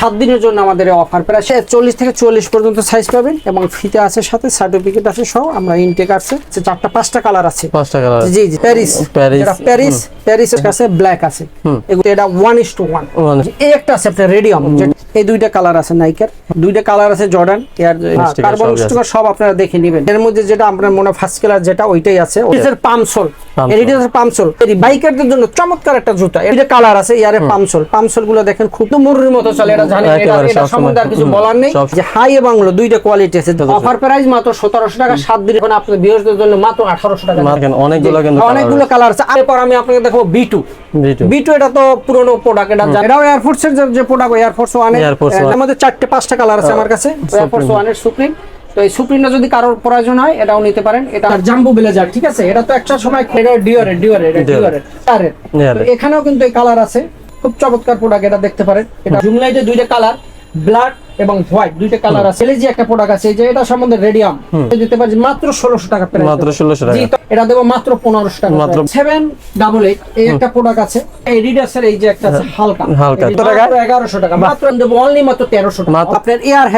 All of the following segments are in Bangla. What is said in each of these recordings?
7 দিনের জন্য আমাদের অফার প্রায় 40 থেকে 44 পর্যন্ত সাইজ পাবেন এবং ফিতে আছে সাথে সার্টিফিকেট আছে সহ আমরা ইনটেক আছে 4টা 5টা কালার আছে 5টা কালার জি জি প্যারিস আছে ব্ল্যাক আছে এগুলো এটা 1:1 এই একটা আছে আপনার রেডিয়াম এই দুইটা কালার আছে নাইকের দুইটা কালার আছে জর্ডান এর কার্বন স্টিকার সব আপনারা দেখে নেবেন এর মধ্যে যেটা আপনার মনে ফার্স্ট কালার যেটা ওইটাই আছে এর পামসোল এডিডাসের পামসোল এই বাইকারদের জন্য চমৎকার একটা জুতা এটা কালার আছে ইয়ারে পামসোল গুলো দেখেন খুব মুররির মতো চলে এটা জানেন এটা সম্বন্ধে আর কিছু বলার নেই যে হাই এবং লো দুইটা কোয়ালিটি আছে অফার প্রাইস মাত্র 1700 টাকা 7 দিন এখন আপনাদের ভিউয়ারদের জন্য মাত্র 1800 টাকা মার্কেন অনেকগুলো কালার আছে এরপর আমি আপনাকে দেখাবো B2 এটা তো পুরনো প্রোডাক্ট এটাও এয়ারফোর্স এর যে প্রোডাক্ট এয়ারফোর্স 1 এর আমাদের 4টে 5টা কালার আছে আমার কাছে এয়ারফোর্স 1 এর সুপ্রিম তো এই সুপ্রিমটা যদি কারোর প্রয়োজন হয় এটাও নিতে পারেন এটা জাম্বো ব্লেজার ঠিক আছে এটা তো একটা সময় এটা ডিওরের এখানেও কিন্তু এই কালার আছে খুব চমৎকার প্রোডাক্ট এটা দেখতে পারেন এটা জুম লাইটে দুইটা কালার ব্ল্যাক এবং হোয়াইট দুইটা কালার আছে এলজি একটা প্রোডাক্ট আছে যে এটা সম্বন্ধে রেডিয়াম দিতে পারছি মাত্র 1600 টাকা প্রাইস মাত্র 1600 টাকা জি এটা দেব মাত্র 1500 টাকা মাত্র 788 এই একটা প্রোডাক্ট আছে এডিডাসের এই যে একটা আছে হালকা টাকা 1100 টাকা মাত্র দেব অনলি মাত্র 1300 টাকা আপনার এয়ার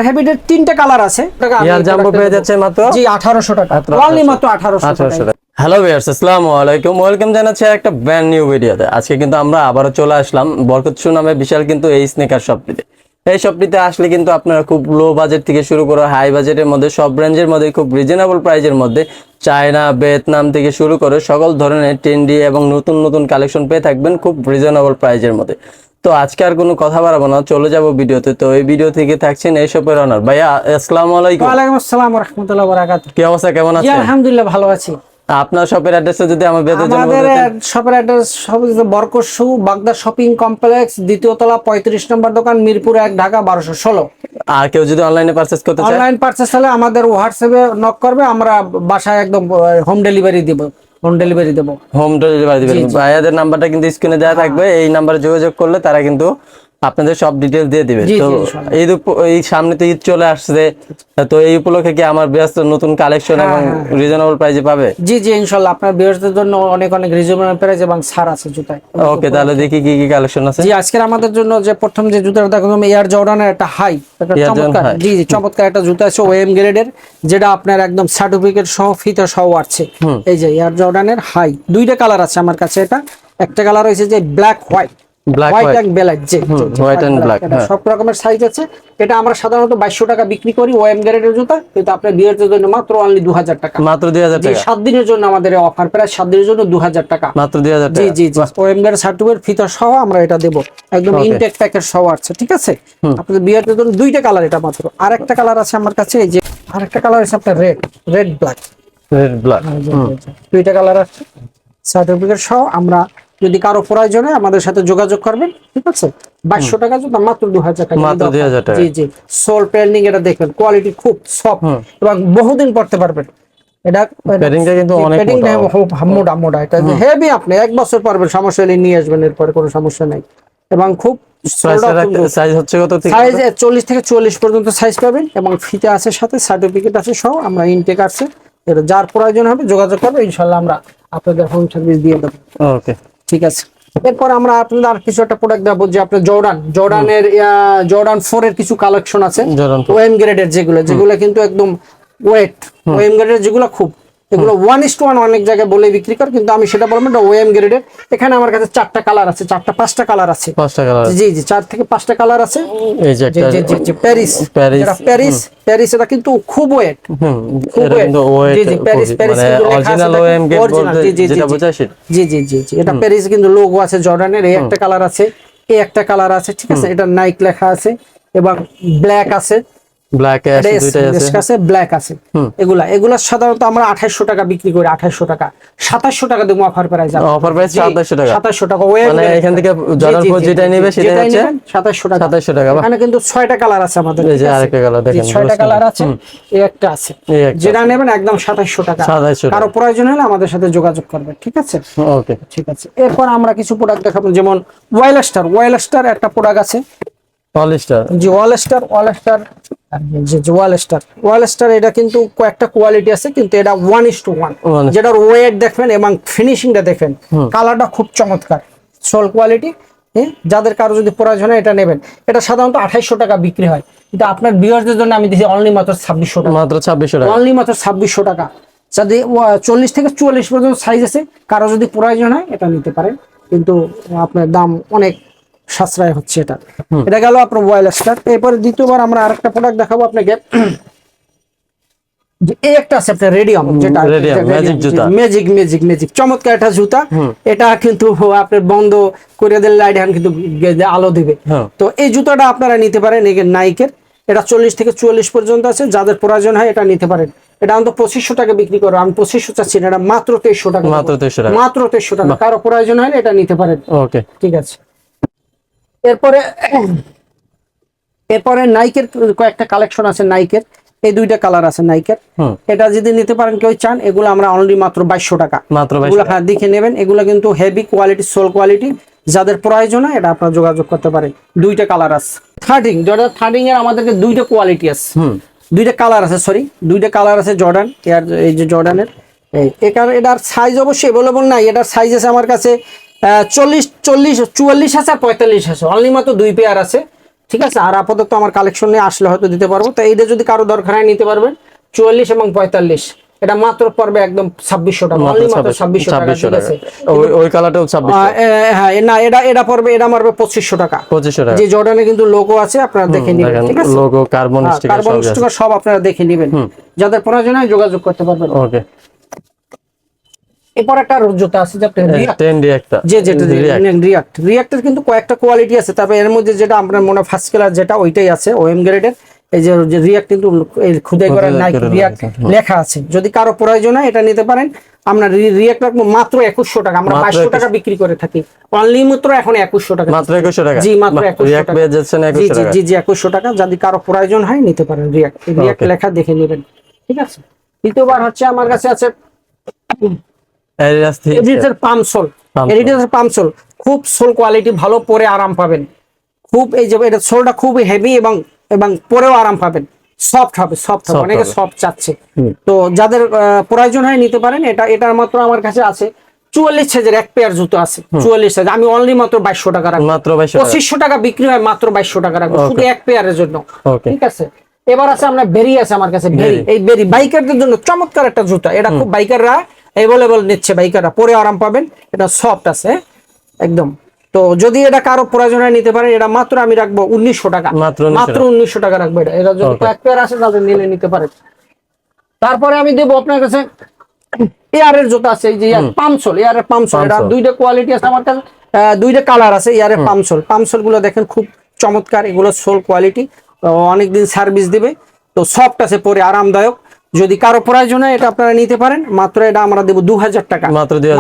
হ্যাবিটের তিনটা কালার আছে এয়ার জাম্বো পেয়ে যাচ্ছে মাত্র জি 1800 টাকা অনলি মাত্র 1800 টাকা হ্যালো ভিউয়ার্স আসসালামু আলাইকুম ওয়েলকাম জানাচ্ছি একটা ব্র্যান্ড নিউ ভিডিওতে আজকে কিন্তু আমরা আবারো চলে আসলাম বরকত শু নামে বিশাল কিন্তু এই স্নিকার শপটিতে এই শপটিতে আসলে কিন্তু আপনারা খুব লো বাজেট থেকে শুরু করে হাই বাজেটের মধ্যে সব রেঞ্জের মধ্যে খুব রিজনেবল প্রাইজের মধ্যে চায়না ভিয়েতনাম থেকে শুরু করে সকল ধরনের ট্রেন্ডি এবং নতুন কালেকশন পেয়ে থাকবেন খুব রিজনেবল প্রাইজের মধ্যে তো আজকে আর কোনো কথা বাড়াবো না চলে যাব ভিডিওতে তো এই ভিডিও থেকে থাকছেন এই শপের অনার ভাইয়া আসসালামু আলাইকুম ওয়া আলাইকুম আসসালাম ওয়া রাহমাতুল্লাহি ওয়া বারাকাতুহু কি অবস্থা কেমন আছেন জি আলহামদুলিল্লাহ ভালো আছি আপনার শপের অ্যাড্রেসটা যদি আমাদের শপের অ্যাড্রেস বরকত শু বাগদা শপিং কমপ্লেক্স দ্বিতীয় তলা 35 নম্বর দোকান মিরপুর 1 ঢাকা 1216 আর কেউ যদি অনলাইনে পারচেজ করতে চায় অনলাইন পারচেজ হলে আমাদের হোয়াটসঅ্যাপে নক করবে আমরা বাসায় একদম হোম ডেলিভারি দেব হোম ডেলিভারি দিবেন ভাইয়াদের নাম্বারটা কিন্তু স্ক্রিনে দেওয়া থাকবে এই নম্বরে যোগাযোগ করলে তারা কিন্তু আপনাদের সব ডিটেইলস দিয়ে দিবে তো এই সামনে তো ঈদ চলে আসছে তো এই উপলক্ষে কি আমার ব্যস্ত নতুন কালেকশন এবং রিজনেবল প্রাইসে পাবে জি জি ইনশাআল্লাহ আপনার ভিউয়ারদের জন্য অনেক রিজনেবল প্রাইস এবং ছাড় আছে জুতায় ওকে তাহলে দেখি কি কালেকশন আছে জি আজকে আমাদের জন্য যে প্রথম যে জুতাটা দেখাবো এয়ার জর্ডানের একটা হাই একটা চমৎকার জি চমৎকার একটা জুতা আছে ওএম গ্রেডের যেটা আপনার একদম সার্টিফিকেট সহ ফিতা সহ আছে এই যে এয়ার জর্ডানের হাই দুইটা কালার আছে আমার কাছে এটা একটা কালার হইছে যে black white white and black জি হোয়াইট এন্ড ব্ল্যাক সব রকমের সাইজ আছে এটা আমরা সাধারণত 2200 টাকা বিক্রি করি ওএম গ্রেডের জুতা কিন্তু আপনার ভিউয়ারদের জন্য মাত্র অনলি 2000 টাকা মাত্র 2000 টাকা 7 দিনের জন্য আমাদের অফার প্রায় 7 দিনের জন্য 2000 টাকা মাত্র 2000 টাকা জি ওএম গ্রেড সার্টিফিকেট ফিতা সহ আমরা এটা দেব একদম ইনটেক প্যাকেট সহ আছে ঠিক আছে আপনাদের ভিউয়ারদের জন্য দুইটা কালার এটা মাত্র আরেকটা কালার আছে আমার কাছে এই যে আরেকটা কালার আছে আপনার রেড ব্ল্যাক দুইটা কালার আছে সার্টিফিকেট সহ আমরা যদি কারো প্রয়োজন হয় আমাদের সাথে যোগাযোগ করবেন ঠিক আছে 2200 টাকা জুতা মাত্র 2000 টাকা মাত্র 2000 টাকা জি সোল প্যানিং এটা দেখবেন কোয়ালিটি খুব সফট এবং বহুদিন পড়তে পারবেন এটা প্যাডিংটা কিন্তু অনেক মোটা এটা হেভি আপনি এক বছর পরবেন সমস্যা হলে নিয়ে আসবেন এরপরে কোনো সমস্যা নাই এবং খুব সাইজ হচ্ছে কত থেকে সাইজ 40 থেকে 44 পর্যন্ত সাইজ পাবেন এবং ফিতে আছে সাথে সার্টিফিকেট আছে সহ আমরা ইনটেক আছে এটা যার প্রয়োজন হবে যোগাযোগ করবে ইনশাআল্লাহ আমরা আপনাদের হোম সার্ভিস দিয়ে দেব ওকে ঠিক আছে এরপর আমরা আপনাদের আর কিছু একটা প্রোডাক্ট দেখাবো যে আপনার জর্ডানের জর্ডান 4 এর কিছু কালেকশন আছে ওএম গ্রেডের যেগুলো কিন্তু একদম ওয়েট ওএম গ্রেডের যেগুলো খুব এগুলো 1:1 অনেক জায়গায় বলে বিক্রি করে কিন্তু আমি সেটা বলবো না ওএম গ্রেডের এখানে আমার কাছে 4টা কালার আছে 5টা কালার আছে জি 4 থেকে 5টা কালার আছে এই যে প্যারিস এটা কিন্তু খুব ওয়েট জি প্যারিস অরিজিনাল ওএম গ্রেড বলতে যেটা বোঝায় সেটা জি এটা প্যারিস কিন্তু লোগো আছে জর্ডানের এই একটা কালার আছে এই একটা কালার আছে ঠিক আছে এটা নাইক লেখা আছে এবং ব্ল্যাক আছে ব্ল্যাক আছে ব্ল্যাক আছে এগুলা সাধারণত আমরা 2800 টাকা বিক্রি করি 2800 টাকা 2700 টাকা দেব অফার প্রাইস 2700 টাকা মানে এখান থেকে জর্ডান 4 যেটা নেবে সেটা হচ্ছে 2700 টাকা এখানে কিন্তু 6টা কালার আছে আমাদের এই যে আরেকটা কালার দেখেন 6টা কালার আছে এই একটা আছে যেটা নেবেন একদম 2700 টাকা কারো প্রয়োজন হলে আমাদের সাথে যোগাযোগ করবেন ঠিক আছে ওকে ঠিক আছে এরপর আমরা কিছু প্রোডাক্ট দেখাবো যেমন ওয়াইলস্টার একটা প্রোডাক্ট আছে ওয়ালস্টার এটা কিন্তু কয়েকটা কোয়ালিটি আছে কিন্তু এটা 1:1 যেটার ওয়েট দেখবেন এবং ফিনিশিংটা দেখবেন কালারটা খুব চমৎকার সোল কোয়ালিটি যাদের কারো যদি প্রয়োজন হয় এটা নেবেন। এটা সাধারণত 2800 টাকা বিক্রি হয়, কিন্তু আপনার ভিউয়ারদের জন্য আমি দিচ্ছি অনলি মাত্র 2600 টাকা। মাত্র 2600 টাকা, অনলি মাত্র 2600 টাকা। যদি 40 থেকে 44 পর্যন্ত সাইজ আছে, কারো যদি প্রয়োজন হয় এটা নিতে পারেন, কিন্তু আপনার দাম অনেক সাশ্রয় হচ্ছে এটা। এটা গেল আপনার ওয়াইল্ড স্টার। এরপরে দ্বিতীয়বার আমরা আরেকটা প্রোডাক্ট দেখাবো আপনাকে, যে এই একটা আছে আপনার রেডিয়াম, যেটা ম্যাজিক জুতা, ম্যাজিক চমৎকার একটা জুতা। এটা কিন্তু আপনার বন্ধ করে দিলে লাইট হ্যান্ড কিন্তু আলো দিবে। তো এই জুতাটা আপনারা নিতে পারেন নাইকের। এটা 40 থেকে 44 পর্যন্ত আছে, যাদের প্রয়োজন হয় এটা নিতে পারেন। এটা অন্তত 2500 টাকা বিক্রি করো, আমি 2500 চাচ্ছি না, এটা মাত্র 2300 টাকা, মাত্র 2300 টাকা, মাত্র 2300 টাকা। কারো প্রয়োজন হয় এটা নিতে পারেন। ওকে, ঠিক আছে। এরপরে নাইকের কয়েকটা কালেকশন আছে নাইকের। এই দুইটা কালার আছে নাইকের। এটা যদি নিতে পারেন কেউ চান, এগুলো আমরা অনলি মাত্র 2200 টাকা, মাত্র 2200 টাকা দেখে নেবেন। এগুলো কিন্তু হেভি কোয়ালিটি, সোল কোয়ালিটি, যাদের প্রয়োজন হয় এটা আপনারা যোগাযোগ করতে পারেন। দুইটা কালার আছে। থার্ডিং এর আমাদেরকে দুইটা কোয়ালিটি আছে, দুইটা কালার আছে, সরি দুইটা কালার আছে। জর্ডান এর, এই যে জর্ডানের এটার সাইজ অবশ্যই অ্যাভেলেবল নাই। এটার সাইজ আছে আমার কাছে 40, 40, 44 আছে, 45 আছে, অনলি মাত্র 2 পেয়ার আছে। ঠিক আছে। আর আপাতত আমার কালেকশনে আসলে হয়তো দিতে পারবো। তো এইটা যদি কারো দরকার হয় নিতে পারবেন, 44 এবং 45। এটা মাত্র পড়বে একদম 2600 টাকা, অনলি মাত্র 2600 টাকা। ঠিক আছে। ওই কালারটাও 2600। হ্যাঁ, না এটা পড়বে, এটা মারবে 2500 টাকা। 2500 টাকা। যে জর্ডানে কিন্তু লোগো আছে, আপনারা দেখে নেবেন। ঠিক আছে। লোগো, কার্বন স্টিকার সব আপনারা দেখে নেবেন। যাদের প্রয়োজন হয় যোগাযোগ করতে পারবেন। ওকে। এরপর একটা জুতা আছে যে রিয়াক্টের কিন্তু কয়েকটা কোয়ালিটি আছে। তবে এর মধ্যে যেটা আপনার মনে ফার্স্ট কালার যেটা, ওইটাই আছে ওএম গ্রেডের। এই যে রিয়াক্ট কিন্তু খুদাই করা নাইকি রিয়াক্ট লেখা আছে। যদি কারো প্রয়োজন হয় এটা নিতে পারেন। আমরা রিয়াক্ট রাখবো মাত্র 2100 টাকা, আমরা 2200 টাকা বিক্রি করে থাকি, অনলি মাত্র এখন 2100 টাকা, মাত্র 2100 টাকা। জি, মাত্র 2100 টাকা। জি 2100 টাকা। যদি কারো প্রয়োজন হয় নিতে পারেন। রিয়াক্ট লেখা দেখে নেবেন। ঠিক আছে। দ্বিতীয়বার হচ্ছে আমার কাছে আছে এডিডাসের পামসোল। খুব সোল কোয়ালিটি ভালো, পরে আরাম পাবেন খুব। এই যে এটা সোলটা খুব হেভি এবং পরেও আরাম পাবেন, সফট হবে, অনেকে সফট চাচ্ছে। তো যাদের প্রয়োজন হয় নিতে পারেন। এটার মাত্র আমার কাছে আছে 44 সাইজের এক পেয়ার জুতো আছে, 44 সাইজ। আমি অনলি মাত্র 2200 টাকা রাখবো, মাত্র 2500 টাকা বিক্রি হয়, মাত্র 2200 টাকা রাখবো শুধু এক পেয়ারের জন্য। ঠিক আছে। এবার আছে আমরা বেরি আছে আমার কাছে, এই বেরি বাইকারদের জন্য চমৎকার একটা জুতা। এটা খুব বাইকাররা অ্যাভেলেবল নিচ্ছে, বাইকাররা পরে আরাম পাবেন। এটা সফট আছে একদম। তো যদি এটা কারো প্রয়োজন হয় নিতে পারেন। এটা মাত্র আমি রাখবো 1900 টাকা, মাত্র 1900 টাকা রাখবো। এটা যদি কয়েক পেয়ার আছে তাদের নিলে নিতে পারেন। তারপরে আমি দেবো আপনার কাছে এয়ারের জুতা আছে, এই যে এয়ারের পামসোল। এটা দুইটা কোয়ালিটি আছে আমার কাছে, দুইটা কালার আছে এয়ারের পামসোল গুলো দেখেন খুব চমৎকার। এগুলো সোল কোয়ালিটি, অনেকদিন সার্ভিস দিবে। তো সফট আছে, পরে আরামদায়ক। যদি কারো প্রয়োজন হয় এটা আপনারা নিতে পারেন। মাত্র এটা আমরা দেবো 2000 টাকা,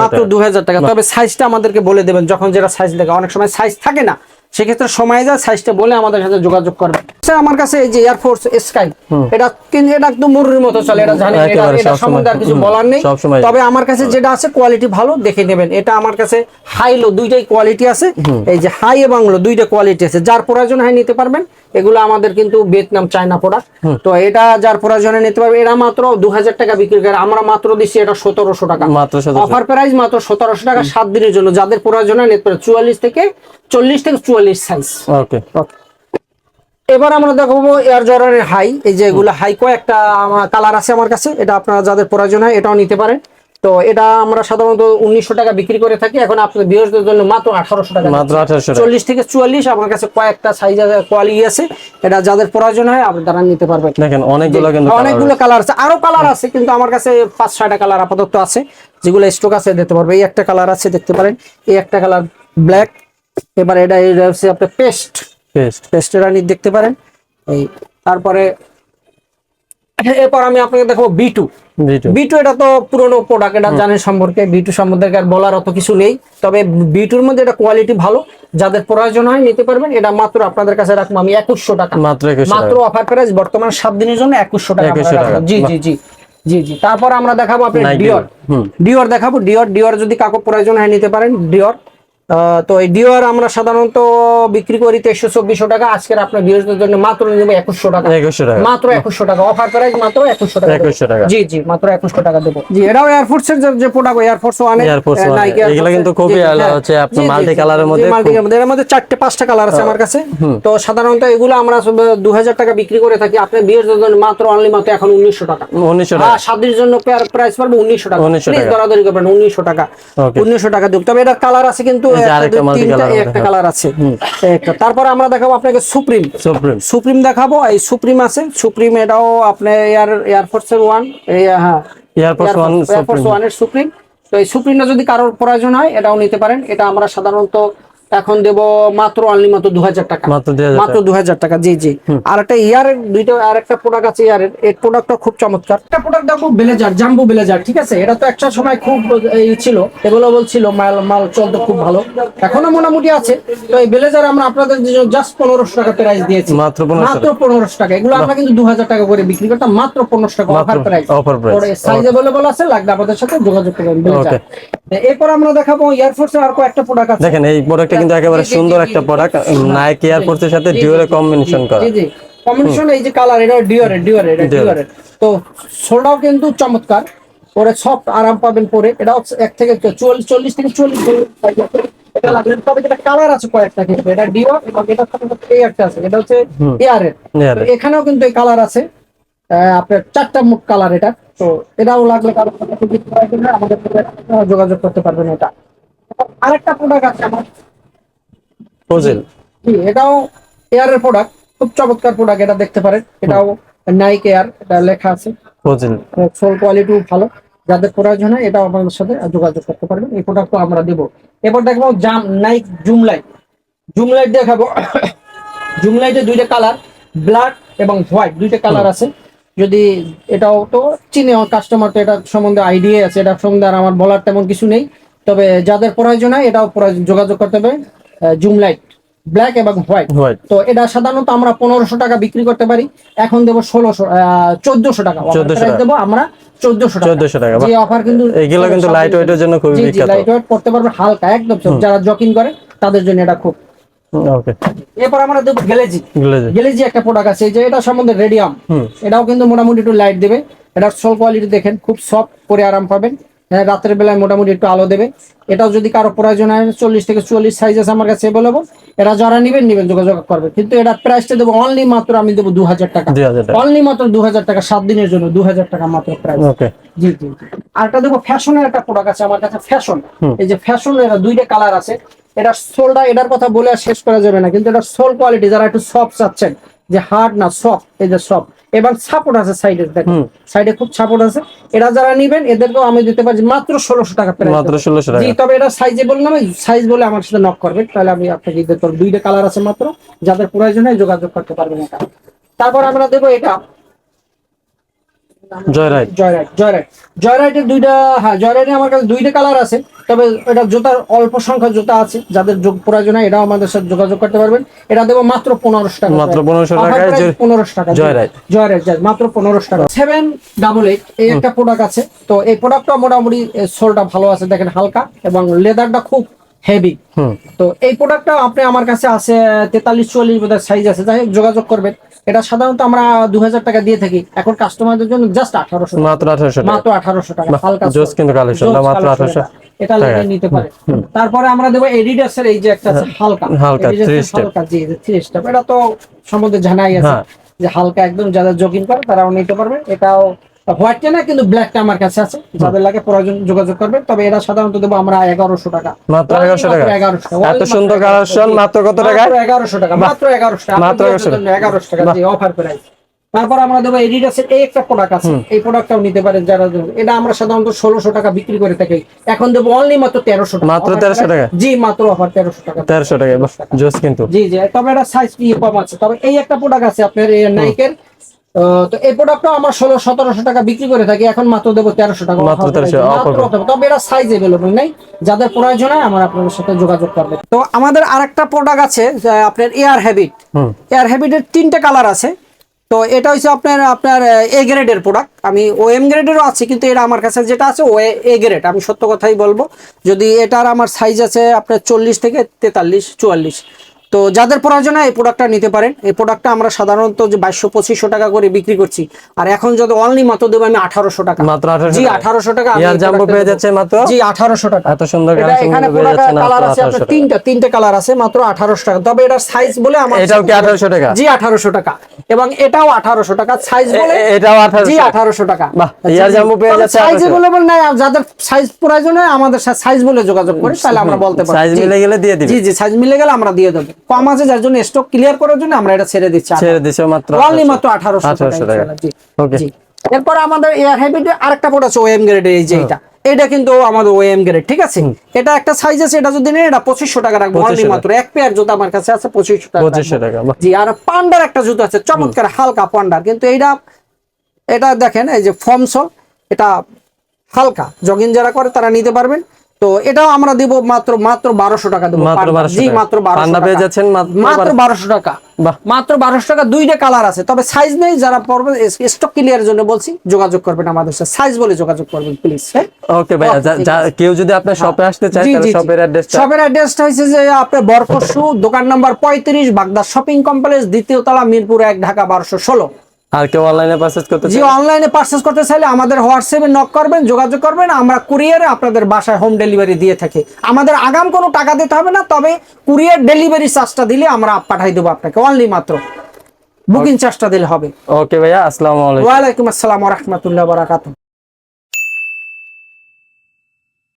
মাত্র 2000 টাকা। তবে সাইজটা আমাদেরকে বলে দেবেন, যখন যেটা সাইজ লেখা, অনেক সময় সাইজ থাকে না, সেক্ষেত্রে সময় যায়, সাইজটা বলে আমাদের সাথে যোগাযোগ করবেন। আমার কাছে এই যে এয়ারফোর্স স্কাই, এটা কিন্তু এটা একদম মুরুর মতো চলে, এটা জানেন, এটা সম্বন্ধে আর কিছু বলার নেই। তবে আমার কাছে যেটা আছে কোয়ালিটি ভালো, দেখে নেবেন। এটা আমার কাছে হাই লো দুইটাই কোয়ালিটি আছে, এই যে হাই এবং লো দুইটা কোয়ালিটি আছে। যার প্রয়োজন হয় নিতে পারবেন। এগুলো আমাদের কিন্তু ভিয়েতনাম চায়না প্রোডাক্ট। তো এটা যার প্রয়োজনে নিতে পারবে। এটা মাত্র 2000 টাকা বিক্রি করে, আমরা মাত্র দিচ্ছি এটা 1700 টাকা, অফার প্রাইস মাত্র 1700 টাকা 7 দিনের জন্য। যাদের প্রয়োজন হয় নিতে পারবে 40 থেকে 44 সাইজ। ওকে। এবার আমরা দেখবো এয়ার জর্ডানের হাই। এই যে এগুলো হাই কয়েকটা কালার আছে আমার কাছে। এটা আপনারা যাদের প্রয়োজন হয় এটাও নিতে পারেন। তো এটা আমরা সাধারণত 1900 টাকা বিক্রি করে থাকি, এখন আপনাদের ভিউয়ারদের জন্য মাত্র 1800 টাকা, মাত্র 1800 টাকা। 40 থেকে 44 আমার কাছে কয়েকটা সাইজ আছে, কোয়ালিটি আছে। এটা যাদের প্রয়োজন হয় আপনারা নিতে পারবেন। দেখেন অনেকগুলো কালার আছে, আরো কালার আছে, কিন্তু আমার কাছে 5-6টা কালার আপাতত আছে, যেগুলো স্টক আছে দিতে পারবে। এই একটা কালার আছে, দেখতে পারেন। এই একটা কালার ব্ল্যাক। এবার এটা হচ্ছে আপনার পেস্টের দেখতে পারেন। এই তারপরে এরপর আমি আপনাকে দেখাবো বিটু। এটা তো পুরনো প্রোডাক্ট, এটা জানেন সম্পর্কে। বিটু সম্বন্ধে আর বলার অত কিছু নেই। তবে বিটুর মধ্যে এটা কোয়ালিটি ভালো, যাদের প্রয়োজন হয় নিতে পারবেন। এটা মাত্র আপনাদের কাছে রাখবো আমি 2100 টাকা, মাত্র অফার প্রাইস বর্তমান 7 দিনের জন্য 2100 টাকা। জি। তারপর আমরা দেখাবো আপনার ডিওর দেখাবো। ডিওর যদি কাউকে প্রয়োজন হয় নিতে পারেন। তো এই ডিওর আমরা সাধারণত বিক্রি করি 2300-2400 টাকা। আজকের আপনার ভিউয়ারদের জন্য মাত্র নেব 2100 টাকা। 2100 টাকা, মাত্র 2100 টাকা অফার প্রাইস, মাত্র 2100 টাকা। 2100 টাকা, জি জি, মাত্র 2100 টাকা দেব। জি, এটাও এয়ারফোর্স এর যে প্রোডাক্ট, এয়ারফোর্স 1 এর নাইকি এগুলো কিন্তু খুবই হচ্ছে আপনার মাল্টি কালারের মধ্যে, এর মধ্যে 4-5টা কালার আছে আমার কাছে। তো সাধারণত এগুলো আমরা 2000 টাকা বিক্রি করে থাকি। আপনার ভিউয়ারদের জন্য মাত্র অনলি মাত্র এখন 1900 টাকা। 1900 টাকা, শাদির জন্য প্রাইস পড়বে 1900 টাকা। প্লিজ দরাদরি করবেন, 1900 টাকা। 1900 টাকা দেব। তবে এটা কালার আছে কিন্তু একটা কালার আছে। তারপর আমরা দেখাবো আপনাকে সুপ্রিম দেখাবো। এই সুপ্রিম আছে, সুপ্রিম এটাও আপনি এয়ারফোর্স এর 1, হ্যাঁ এয়ারফোর্স 1 এর সুপ্রিম। তো এই সুপ্রিমটা যদি কারোর প্রয়োজন হয় এটাও নিতে পারেন। এটা আমরা সাধারণত এখন দেব মাত্র অনলি মাত্র 2000 টাকা, মাত্র 2000 টাকা। জি জি। আর একটা ইয়ারের দুইটা আর একটা প্রোডাক্ট আছে ইয়ারের, এই প্রোডাক্টটা খুব চমৎকার একটা প্রোডাক্ট দেখো, ব্লেজার, জাম্বো ব্লেজার। ঠিক আছে, এটা তো একটা সময় খুব এই ছিল, এগুলো বলছিল মাল চলতে খুব ভালো, এখনো মোটামুটি আছে। তো এই ব্লেজার আমরা আপনাদের জন্য জাস্ট 1500 টাকা প্রাইস দিয়েছি, মাত্র 1500 টাকা। এগুলো আমরা কিন্তু 2000 টাকা করে বিক্রি করতাম, মাত্র 1500 টাকা অফার প্রাইস। সাইজ अवेलेबल আছে, লাগলে আমাদের সাথে যোগাযোগ করবেন। ব্লেজার। এরপর আমরা দেখাবো এয়ারফোর্সের আর কয়েকটা প্রোডাক্ট আছে। দেখেন এই প্রোডাক্টটা কিন্তু একেবারে সুন্দর একটা প্রোডাক্ট, নাইকি এয়ারফোর্সের সাথে ডিওরের কম্বিনেশন করা। জি জি, কম্বিনেশন। এই যে কালার, এটা ডিওরের। তো সোলটাও কিন্তু চমৎকার, পরে সফট আরাম পাবেন পরে। এটাও 1 থেকে 40 থেকে 40 এটা লাগবে। তবে এটা কালার আছে কয়েকটা, কিন্তু এটা ডিওর এবং এটা এই একটা আছে, এটা হচ্ছে এয়ারের। এখানেও কিন্তু এই কালার আছে আপনার 4টা মোট কালার এটা। তো এটাও লাগলে কারো আমাদের সাথে যোগাযোগ করতে পারবেন। এটা আরেকটা প্রোডাক্ট আছে আমার, এটাও এয়ারের প্রোডাক্ট, খুব চমৎকার প্রোডাক্ট। এটা দেখতে পারেন, এটাও নাইকি এয়ার, এটা লেখা আছে। সোল কোয়ালিটিও ভালো, যাদের প্রয়োজন হয় এটাও আমাদের সাথে যোগাযোগ করতে পারবেন। এই প্রোডাক্টও আমরা দেবো। এবার দেখবো নাইক জুম লাইট দেখাবো। জুম লাইটের দুইটা কালার, ব্ল্যাক এবং হোয়াইট, দুইটা কালার আছে। যদি এটাও তো চিনে কাস্টমার, তো এটা সম্বন্ধে আইডিয়া আছে, এটা সম্বন্ধে আর আমার বলার তেমন কিছু নেই। তবে যাদের প্রয়োজন হয় এটাও যোগাযোগ করতে হবে। জুম লাইট ব্ল্যাক এবং হোয়াইট। তো এটা সাধারণত আমরা 1500 টাকা বিক্রি করতে পারি, এখন দেবো 1400 টাকা দেবো আমরা। 1400 টাকা। যে অফার কিন্তু এগুলো কিন্তু লাইট ওয়েটের জন্য খুবই বিখ্যাত, লাইট ওয়েট পড়তে পারবে, হালকা একদম। যারা জকিং করে তাদের জন্য এটা খুব। ওকে, এরপর আমরা দেবো গ্লেজি একটা প্রোডাক্ট আছে, যে এটা সম্বন্ধে রেডিয়াম। এটাও কিন্তু মোটামুটি একটু লাইট দেবে। এটার সোল কোয়ালিটি দেখেন, খুব সফট, পরে আরাম পাবেন। রাতের বেলায় মোটামুটি একটু আলো দেবে। এটাও যদি কারো প্রয়োজন হয় 40 থেকে 44 সাইজ আছে আমার কাছে অ্যাভেলেবল। এরা যারা নিবেন যোগাযোগ করবে। কিন্তু এটা প্রাইসটা দেবো অনলি মাত্র, আমি দেবো 2000 টাকা, অনলি মাত্র 2000 টাকা, 7 দিনের জন্য 2000 টাকা মাত্র প্রাইস। জি জি। আরেকটা দেখো ফ্যাশনের একটা প্রোডাক্ট আছে আমার কাছে, ফ্যাশন। এই যে ফ্যাশন, এরা দুইটা কালার আছে। এটা সোলটা, এটার কথা বলে আর শেষ করা যাবে না, কিন্তু এটা সোল কোয়ালিটি, যারা একটু সফট চাচ্ছেন, যে হার্ড না সফট, এই যে সফট এবং সাপোর্ট আছে সাইডে, দেখেন সাইডে খুব সাপোর্ট আছে। এরা যারা নিবেন এদেরকেও আমি দিতে পারি মাত্র 1600 টাকা প্রাইস, মাত্র 1600 টাকা। জি, তবে এটা সাইজেবল না, সাইজ বলে আমার সাথে নক করবেন, তাহলে আমি আপনাকে দিতে পারবো। দুইটা কালার আছে মাত্র, যাদের প্রয়োজন হয় যোগাযোগ করতে পারবেন এটা। তারপর আমরা দেবো এটা জয়রাইটের দুইটা, হ্যাঁ জয়রাইটে আমার কাছে দুইটা কালার আছে। তবে এটা জুতার অল্প সংখ্যক জুতা আছে, যাদের প্রয়োজন হয় এটাও আমাদের সাথে যোগাযোগ করতে পারবেন। এটা দেবো মাত্র 1500 টাকা, মাত্র 1500 টাকায় 1500 টাকা জয়রাইট মাত্র 1500 টাকা। 788 এই একটা প্রোডাক্ট আছে। তো এই প্রোডাক্টটা মোটামুটি সোলটা ভালো আছে, দেখেন হালকা, এবং লেদারটা খুব হেভি। তো এই প্রোডাক্টটা আপনি আমার কাছে আছে 43-44 বোধহয় সাইজ আছে, যাই হোক যোগাযোগ করবেন। এটা সাধারণত আমরা 2000 টাকা দিয়ে থাকি, এখন কাস্টমারদের জন্য জাস্ট 1800, মাত্র 1800 টাকা। হালকা জোস, কিন্তু কালেকশনটা মাত্র 1800 এটা লেগে নিতে পারে। তারপরে আমরা দেবো এডিডাসের এই যে একটা আছে হালকা 3 স্টেপ, জি 3 স্টেপ। এটা তো সম্বন্ধে জানাই আছে যে হালকা একদম, যারা জগিং করে তারাও নিতে পারবে। এটাও হোয়াইটটা না, কিন্তু ব্ল্যাকটা আমার কাছে আছে, যাদের লাগে প্রয়োজন যোগাযোগ করবেন। তবে এটা সাধারণত দেবো আমরা 1100 টাকা, মাত্র 1100 টাকা। এত সুন্দর কালেকশন মাত্র কত টাকা? 1100 টাকা, মাত্র 1100 টাকা, মাত্র 1100 টাকা, জি অফার প্রাইস। তারপর আমরা দেবো এডিডাসের এই একটা প্রোডাক্ট আছে, এই প্রোডাক্টটাও নিতে পারেন যারা। এটা আমরা সাধারণত 1600 টাকা বিক্রি করে থাকি, এখন দেবো অনলি মাত্র 1300 টাকা, মাত্র 1300 টাকা, জি মাত্র অফার 1300 টাকা, 1300 টাকা জোস কিন্তু, জি জি। তবে এটা সাইজ কি কম আছে। তবে এই একটা প্রোডাক্ট আছে আপনার নাইকের, তো এই প্রোডাক্টটা আমরা 1600-1700 টাকা বিক্রি করে থাকি, এখন মাত্র দেবো 1300 টাকা, মাত্র 1300। তবে এটা সাইজ अवेलेबल নাই, যাদের প্রয়োজন হয় আমার আপনাদের সাথে যোগাযোগ করবে। তো আমাদের আরেকটা প্রোডাক্ট আছে আপনার এয়ার হ্যাবিটের 3টা কালার আছে। তো এটা হচ্ছে আপনার আপনার এ গ্রেডের প্রোডাক্ট। আমি ও এম গ্রেডেরও আছে, কিন্তু এটা আমার কাছে যেটা আছে ও এ গ্রেড। আমি সত্য কথাই বলবো, যদি এটার আমার সাইজ আছে আপনার 40 থেকে 43 44। তো যাদের প্রয়োজন হয় এই প্রোডাক্টটা নিতে পারেন। এই প্রোডাক্টটা আমরা সাধারণত যে 2200-2500 টাকা করে বিক্রি করছি, আর এখন যদি অনলি মাত্র দেবো আমি 1800 টাকা। মাত্র 1800 জি 1800 টাকা ইয়ার জাম্বো পেয়ে যাচ্ছে মাত্র জি 1800 টাকা। এত সুন্দর এখানে কালার আছে আপনার তিনটা কালার আছে মাত্র 1800 টাকা। তবে এটার সাইজ বলে আমার এটাও কি 1800 টাকা? জি 1800 টাকা, এবং এটাও 1800 টাকা সাইজ বলে, এটাও 1800 জি 1800 টাকা। বাহ, ইয়ার জাম্বো পেয়ে যাচ্ছে সাইজ বলে নাই, যাদের সাইজ প্রয়োজন হয় আমাদের সাথে সাইজ বলে যোগাযোগ করে, তাহলে আমরা বলতে পারি সাইজ মিলে গেলে দিয়ে দিবেন। জি জি সাইজ মিলে গেলে আমরা দিয়ে দেব। কম আছে যার জন্য স্টক ক্লিয়ার করার জন্য আমরা এটা ছেড়ে দিচ্ছি মাত্র অনলি মাত্র 1800 টাকা। জি ওকে। জি এরপর আমাদের এয়ার হ্যাবিটে আরেকটা প্রোডাক্ট আছে ওএম গ্রেডের, এই যে এটা কিন্তু আমাদের ওএম গ্রেড, ঠিক আছে। এটা একটা সাইজ আছে, এটা যদি নেন এটা 2500 টাকা রাখবো অনলি মাত্র। এক পেয়ার জুতা আমার কাছে আছে 2500 টাকা। 2500 টাকা। জি আর পান্ডার একটা জুতা আছে চমৎকার হালকা পান্ডার, কিন্তু এটা দেখেন এই যে ফর্মসল, এটা হালকা জগিং যারা করে তারা নিতে পারবেন। তো এটাও আমরা দিব মাত্র 1200 টাকা দেবো। জি মাত্র 1200 পেয়ে যাচ্ছেন মাত্র 1200 টাকা। মাত্র 1200 টাকা। দুইটা কালার আছে, তবে সাইজ নেই। যারা পড়বে স্টক ক্লিয়ারের জন্য বলছি যোগাযোগ করবেন আমাদের সাথে, সাইজ বলে যোগাযোগ করবেন প্লিজ। ওকে ভাই, কেউ যদি আপনার শপে আসতে চায় তাহলে শপের অ্যাড্রেসটা হচ্ছে যে আপনার বরকসু দোকান নাম্বার 35 বাগদা শপিং কমপ্লেক্স, দ্বিতীয় তলা, মিরপুর 1, ঢাকা 1216। আর কেউ অনলাইনে পারচেজ করতে জি অনলাইনে পারচেজ করতে চাইলে আমাদের হোয়াটসঅ্যাপে নক করবেন, যোগাযোগ করবেন। আমরা কুরিয়ারে আপনাদের বাসায় হোম ডেলিভারি দিয়ে থাকি। আমাদের আগাম কোনো টাকা দিতে হবে না, তবে কুরিয়ার ডেলিভারি চার্জটা দিলে আমরা পাঠিয়ে দেবো আপনাকে, অনলি মাত্র বুকিং চার্জটা দিলে হবে। ওকে ভাইয়া, আসসালামু আলাইকুম। ওয়া আলাইকুম আসসালাম ওয়া রাহমাতুল্লাহি ওয়া বারাকাতুহু।